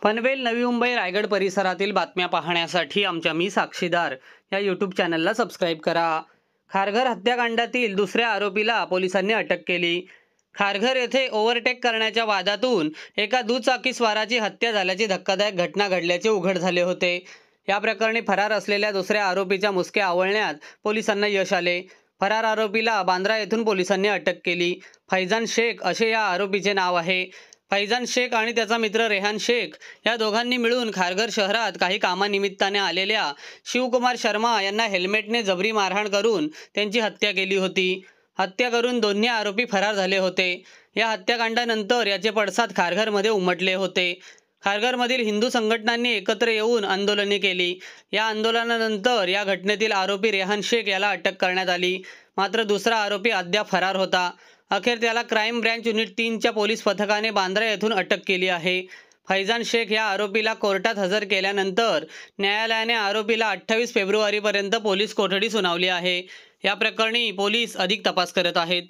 पनवेल, नवी मुंबई, रायगड परिसरातील बातम्या पाहण्यासाठी आमच्या मी साक्षीदार या यूट्यूब चॅनलला सबस्क्राईब करा. खारघर हत्याकांडातील दुसऱ्या आरोपीला पोलिसांनी अटक केली. खारघर येथे ओव्हरटेक करण्याच्या वादातून एका दुचाकीस्वाराची हत्या झाल्याची धक्कादायक घटना घडल्याचे उघड झाले होते. या प्रकरणी फरार असलेल्या दुसऱ्या आरोपीच्या मुसके आवळण्यात पोलिसांना यश आले. फरार आरोपीला बांद्रा येथून पोलिसांनी अटक केली. फैजान शेख असे या आरोपीचे नाव आहे. फैजान शेख आणि त्याचा मित्र रेहान शेख या दोघांनी मिळून खारघर शहरात काही कामानिमित्ताने आलेल्या शिवकुमार शर्मा यांना हेल्मेटने जबरी मारहाण करून त्यांची हत्या केली होती. हत्या करून दोन्ही आरोपी फरार झाले होते. या हत्याकांडानंतर याचे पडसाद खारघरमध्ये उमटले होते. खारघरमधील हिंदू संघटनांनी एकत्र येऊन आंदोलने केली. या आंदोलनानंतर या घटनेतील आरोपी रेहान शेख याला अटक करण्यात आली. मात्र दुसरा आरोपी अद्याप फरार होता. अखेर त्याला क्राईम ब्रँच युनिट 3च्या पोलीस पथकाने बांद्रा येथून अटक केली आहे. फैजान शेख या आरोपीला कोर्टात हजर केल्यानंतर न्यायालयाने आरोपीला 28 फेब्रुवारीपर्यंत पोलीस कोठडी सुनावली आहे. या प्रकरणी पोलीस अधिक तपास करत आहेत.